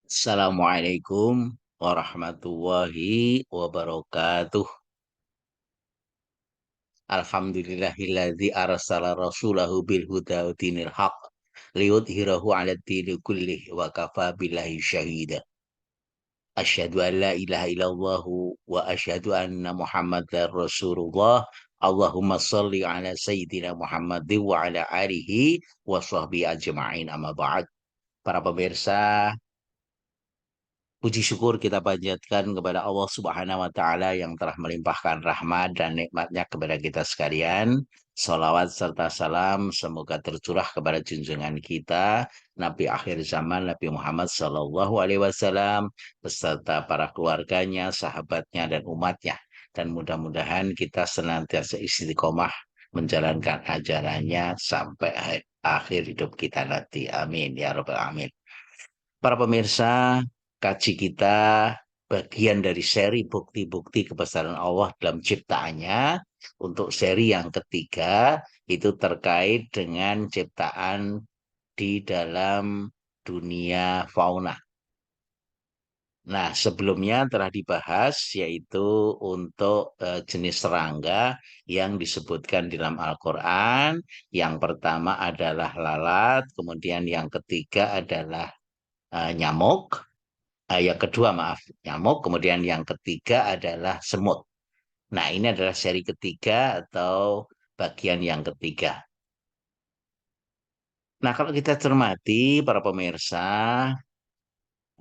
Assalamualaikum warahmatullahi wabarakatuh. Alhamdulillahilladzi arsala rasulahu bil huda wa dinil haq liyudhhirahu 'ala dini kullih wa kafa billahi syahida. Asyhadu an la ilaha illallah wa asyhadu anna Muhammadar Rasulullah. Allahumma shalli ala sayyidina Muhammadin wa ala alihi wa sahbihi ajma'in amma ba'd. Para pemirsa, puji syukur kita panjatkan kepada Allah Subhanahu wa Ta'ala yang telah melimpahkan rahmat dan nikmatnya kepada kita sekalian. Salawat serta salam semoga tercurah kepada junjungan kita, Nabi akhir zaman Nabi Muhammad Sallallahu Alaihi Wasallam beserta para keluarganya, sahabatnya, dan umatnya. Dan mudah-mudahan kita senantiasa istiqomah menjalankan ajarannya sampai akhir hidup kita nanti. Amin. Ya Rabbal Alamin. Para pemirsa, kaji kita bagian dari seri bukti-bukti kebesaran Allah dalam ciptaannya. Untuk seri yang ketiga itu terkait dengan ciptaan di dalam dunia fauna. Nah, sebelumnya telah dibahas yaitu untuk jenis serangga yang disebutkan di dalam Al-Quran. Yang pertama adalah lalat, kemudian yang ketiga adalah nyamuk. Yang kedua, maaf, nyamuk. Kemudian yang ketiga adalah semut. Nah, ini adalah seri ketiga atau bagian yang ketiga. Nah, kalau kita cermati, para pemirsa,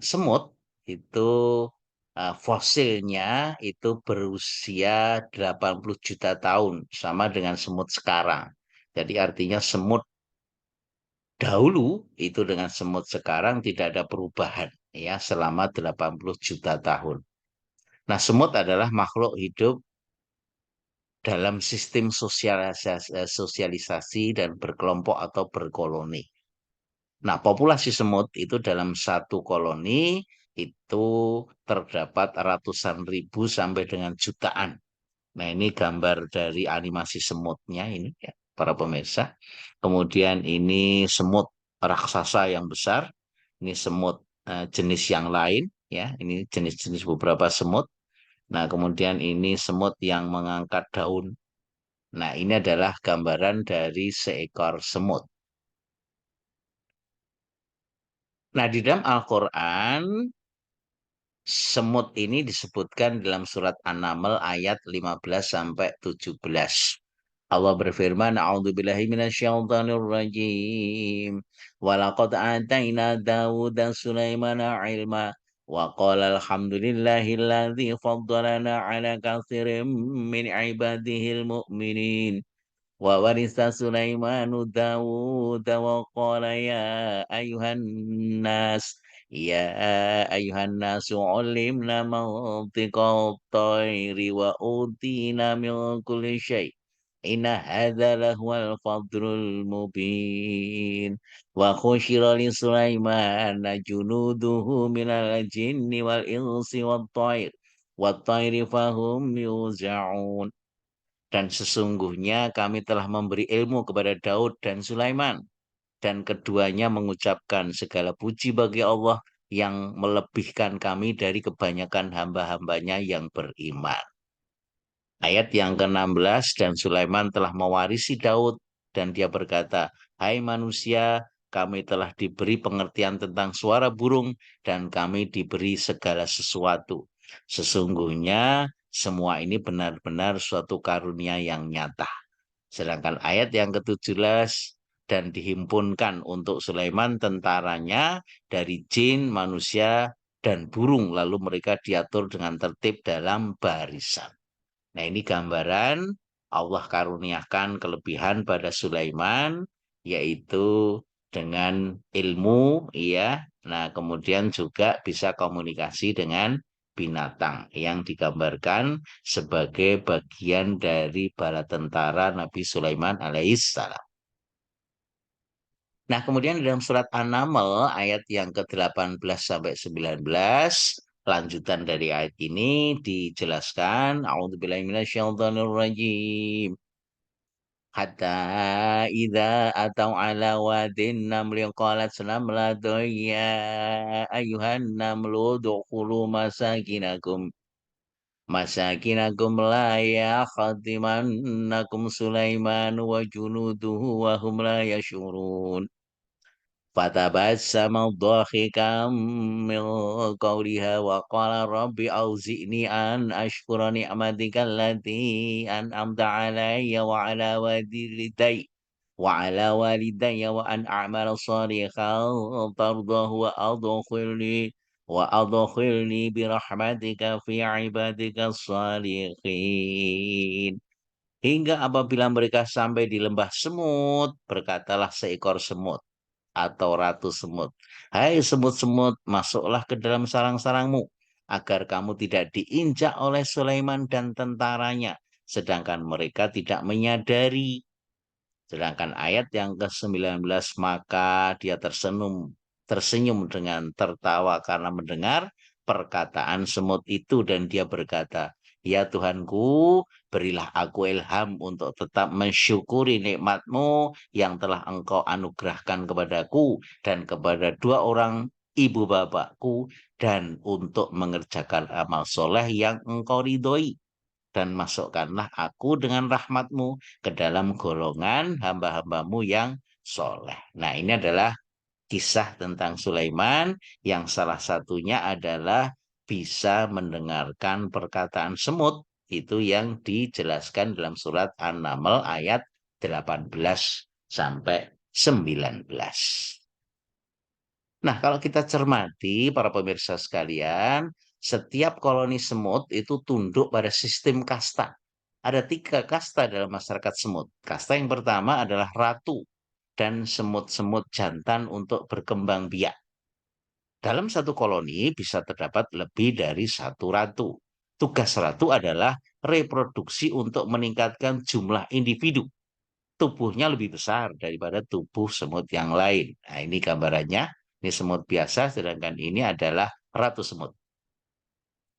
semut itu fosilnya itu berusia 80 juta tahun, sama dengan semut sekarang. Jadi artinya semut dahulu itu dengan semut sekarang tidak ada perubahan ya selama 80 juta tahun. Nah, semut adalah makhluk hidup dalam sistem sosialisasi dan berkelompok atau berkoloni. Nah, populasi semut itu dalam satu koloni itu terdapat ratusan ribu sampai dengan jutaan. Nah, ini gambar dari animasi semutnya ini ya, para pemirsa. Kemudian ini semut raksasa yang besar. Ini semut jenis yang lain ya. Ini jenis-jenis beberapa semut. Nah, kemudian ini semut yang mengangkat daun. Nah, ini adalah gambaran dari seekor semut. Nah, di dalam Al-Quran, semut ini disebutkan dalam surat An-Naml ayat 15 sampai 17. Allah berfirman, "A'udzubillahi minasyaitonirrajim. Walaqad ataina Dawuda Sulaimana ilma wa qala alhamdulillahilladzi faddalana ala katsirin min ibadihil mu'minin." Wa warisa Sulaimanu Dawud wa qala ayuhan nas ya ayuhan nasu ulimna mantiqa tayri wa utina min kulli syai' inna hadza lahuwal fadlul mubin wa khusyira li Sulaiman junuduhu minal jinni wal insi wat tayri fahum yuza'un. Dan sesungguhnya kami telah memberi ilmu kepada Daud dan Sulaiman. Dan keduanya mengucapkan segala puji bagi Allah yang melebihkan kami dari kebanyakan hamba-hambanya yang beriman. Ayat yang ke-16, dan Sulaiman telah mewarisi Daud dan dia berkata, "Hai manusia, kami telah diberi pengertian tentang suara burung dan kami diberi segala sesuatu. Sesungguhnya semua ini benar-benar suatu karunia yang nyata." Sedangkan ayat yang ke-17, dan dihimpunkan untuk Sulaiman tentaranya dari jin, manusia, dan burung. Lalu mereka diatur dengan tertib dalam barisan. Nah, ini gambaran Allah karuniakan kelebihan pada Sulaiman, yaitu dengan ilmu, ya. Nah, kemudian juga bisa komunikasi dengan binatang yang digambarkan sebagai bagian dari bala tentara Nabi Sulaiman alaihissalam. Nah, kemudian dalam surat An-Naml ayat yang ke-18 sampai 19, lanjutan dari ayat ini dijelaskan, A'udzubillahi minasyaitonirrajim. hatta idza atau ala wadin namli qalat namlatun ya ayuhan namlu dukhulu masakinakum la yakhtimannakum Sulaiman wa junuduhu wa hum la yashurun. Fatabassama dhahikan min qawliha wa qala rabbi auzi'ni an ashkura ni'matika allati an'amta alayya wa ala walidayya wa an a'mala shalihan tardahu wa adkhilni birahmatika fi ibadika shalihin. Hingga apabila mereka sampai di lembah semut, berkatalah seekor semut atau ratu semut, "Hai semut-semut, masuklah ke dalam sarang-sarangmu, agar kamu tidak diinjak oleh Sulaiman dan tentaranya, sedangkan mereka tidak menyadari." Sedangkan ayat yang ke-19, maka dia tersenyum dengan tertawa karena mendengar perkataan semut itu dan dia berkata, "Ya Tuhanku, berilah aku ilham untuk tetap mensyukuri nikmat-Mu yang telah Engkau anugerahkan kepadaku dan kepada dua orang ibu bapakku dan untuk mengerjakan amal soleh yang Engkau ridhoi. Dan masukkanlah aku dengan rahmat-Mu ke dalam golongan hamba-hamba-Mu yang soleh." Nah, ini adalah kisah tentang Sulaiman yang salah satunya adalah bisa mendengarkan perkataan semut. Itu yang dijelaskan dalam surat An-Naml ayat 18 sampai 19. Nah, kalau kita cermati, para pemirsa sekalian, setiap koloni semut itu tunduk pada sistem kasta. Ada 3 kasta dalam masyarakat semut. Kasta yang pertama adalah ratu dan semut-semut jantan untuk berkembang biak. Dalam satu koloni bisa terdapat lebih dari satu ratu. Tugas ratu adalah reproduksi untuk meningkatkan jumlah individu. Tubuhnya lebih besar daripada tubuh semut yang lain. Nah, ini gambarannya. Ini semut biasa, sedangkan ini adalah ratu semut.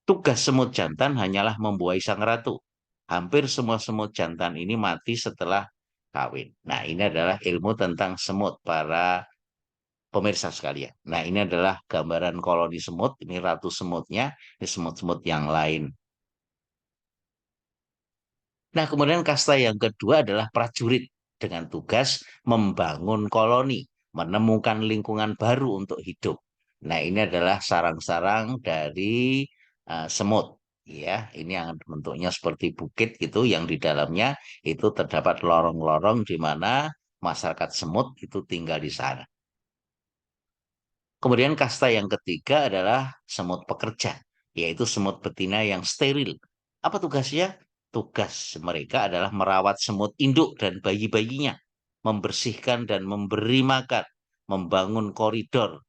Tugas semut jantan hanyalah membuai sang ratu. Hampir semua semut jantan ini mati setelah kawin. Nah, ini adalah ilmu tentang semut, para pemirsa sekalian. Nah, ini adalah gambaran koloni semut. Ini ratu semutnya, ini semut-semut yang lain. Nah, kemudian kasta yang kedua adalah prajurit dengan tugas membangun koloni, menemukan lingkungan baru untuk hidup. Nah, ini adalah sarang-sarang dari semut. Ya, ini yang bentuknya seperti bukit gitu, yang di dalamnya itu terdapat lorong-lorong di mana masyarakat semut itu tinggal di sana. Kemudian kasta yang ketiga adalah semut pekerja, yaitu semut betina yang steril. Apa tugasnya? Tugas mereka adalah merawat semut induk dan bayi-bayinya, membersihkan dan memberi makan, membangun koridor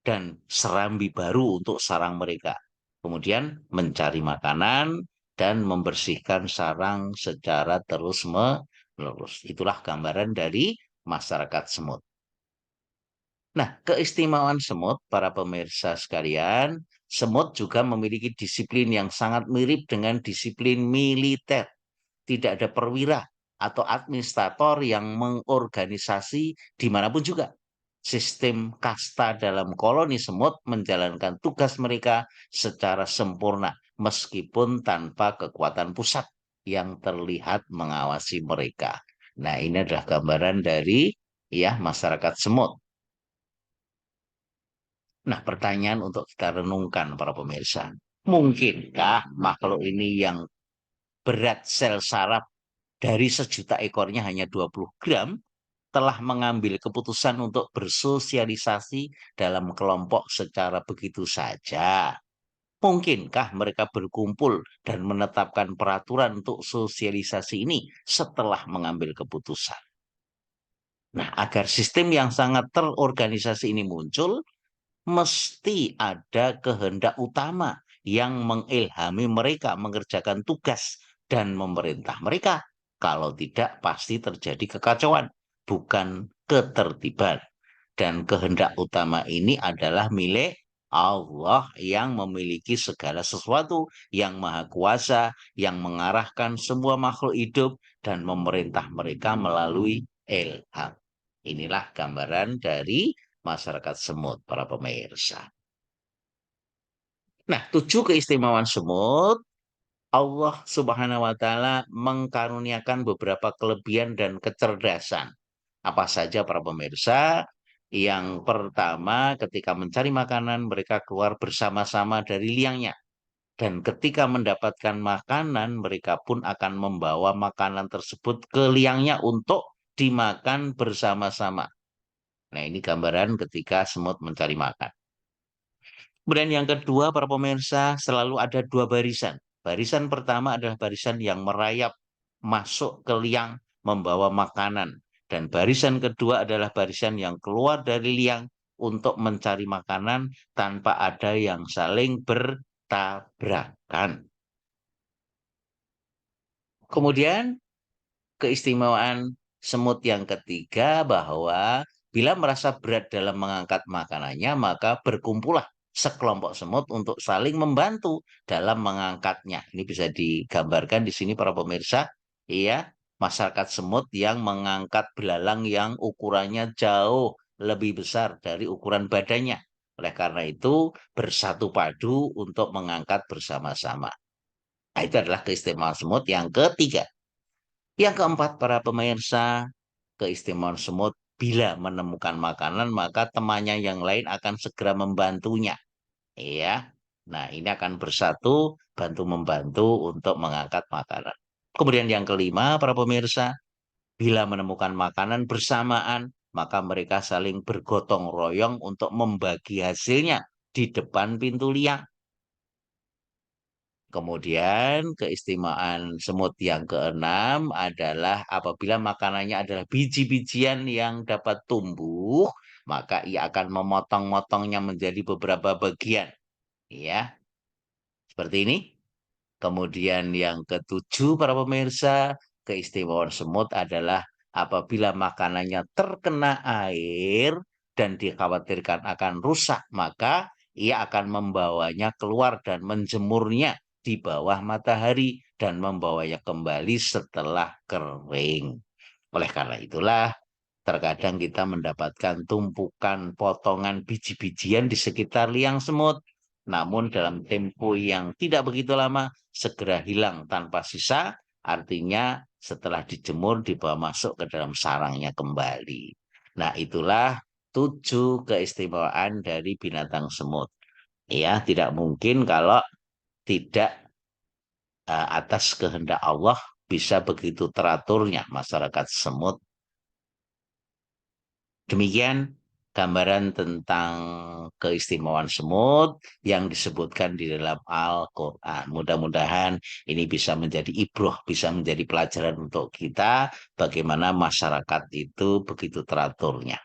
dan serambi baru untuk sarang mereka. Kemudian mencari makanan dan membersihkan sarang secara terus-menerus. Itulah gambaran dari masyarakat semut. Nah, keistimewaan semut, para pemirsa sekalian, semut juga memiliki disiplin yang sangat mirip dengan disiplin militer. Tidak ada perwira atau administrator yang mengorganisasi dimanapun juga. Sistem kasta dalam koloni semut menjalankan tugas mereka secara sempurna, meskipun tanpa kekuatan pusat yang terlihat mengawasi mereka. Nah, ini adalah gambaran dari masyarakat semut. Nah, pertanyaan untuk kita renungkan para pemirsa. Mungkinkah makhluk ini yang berat sel saraf dari 1 juta ekornya hanya 20 gram telah mengambil keputusan untuk bersosialisasi dalam kelompok secara begitu saja? Mungkinkah mereka berkumpul dan menetapkan peraturan untuk sosialisasi ini setelah mengambil keputusan? Nah, agar sistem yang sangat terorganisasi ini muncul, mesti ada kehendak utama yang mengilhami mereka mengerjakan tugas dan memerintah mereka. Kalau tidak, pasti terjadi kekacauan, bukan ketertiban. Dan kehendak utama ini adalah milik Allah yang memiliki segala sesuatu, yang maha kuasa, yang mengarahkan semua makhluk hidup dan memerintah mereka melalui ilham. Inilah gambaran dari masyarakat semut, para pemirsa. Nah, 7 keistimewaan semut, Allah Subhanahu wa Ta'ala mengkaruniakan beberapa kelebihan dan kecerdasan. Apa saja, para pemirsa? Yang pertama, ketika mencari makanan, mereka keluar bersama-sama dari liangnya. Dan ketika mendapatkan makanan, mereka pun akan membawa makanan tersebut ke liangnya untuk dimakan bersama-sama. Nah, ini gambaran ketika semut mencari makan. Kemudian yang kedua, para pemirsa, selalu ada dua barisan. Barisan pertama adalah barisan yang merayap masuk ke liang membawa makanan. Dan barisan kedua adalah barisan yang keluar dari liang untuk mencari makanan tanpa ada yang saling bertabrakan. Kemudian keistimewaan semut yang ketiga bahwa bila merasa berat dalam mengangkat makanannya, maka berkumpullah sekelompok semut untuk saling membantu dalam mengangkatnya. Ini bisa digambarkan di sini, para pemirsa, ya, masyarakat semut yang mengangkat belalang yang ukurannya jauh lebih besar dari ukuran badannya. Oleh karena itu, bersatu padu untuk mengangkat bersama-sama. Nah, itu adalah keistimewaan semut yang ketiga. Yang keempat, para pemirsa, keistimewaan semut bila menemukan makanan, maka temannya yang lain akan segera membantunya. Ya, nah ini akan bersatu, bantu-membantu untuk mengangkat makanan. Kemudian yang kelima, para pemirsa, bila menemukan makanan bersamaan, maka mereka saling bergotong royong untuk membagi hasilnya di depan pintu liang. Kemudian keistimewaan semut yang keenam adalah apabila makanannya adalah biji-bijian yang dapat tumbuh, maka ia akan memotong-motongnya menjadi beberapa bagian. Ya, seperti ini. Kemudian yang ketujuh, para pemirsa, keistimewaan semut adalah apabila makanannya terkena air dan dikhawatirkan akan rusak, maka ia akan membawanya keluar dan menjemurnya di bawah matahari dan membawanya kembali setelah kering. Oleh karena itulah, terkadang kita mendapatkan tumpukan potongan biji-bijian di sekitar liang semut. Namun dalam tempo yang tidak begitu lama, segera hilang tanpa sisa, artinya setelah dijemur dibawa masuk ke dalam sarangnya kembali. Nah, itulah 7 keistimewaan dari binatang semut. Ya, tidak mungkin kalau tidak atas kehendak Allah bisa begitu teraturnya masyarakat semut. Demikian gambaran tentang keistimewaan semut yang disebutkan di dalam Al-Quran. Mudah-mudahan ini bisa menjadi ibroh, bisa menjadi pelajaran untuk kita bagaimana masyarakat itu begitu teraturnya.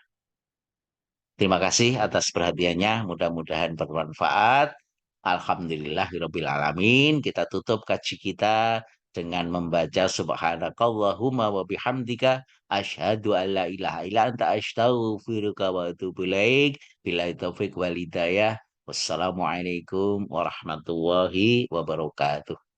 Terima kasih atas perhatiannya, mudah-mudahan bermanfaat. Alhamdulillahirabbil alamin. Kita tutup kaji kita dengan membaca subhanakallahumma wa bihamdika asyhadu an la ilaha illa anta astaghfiruka wa atubu ilaik. Billahi taufik wal hidayah. Wassalamualaikum warahmatullahi wabarakatuh.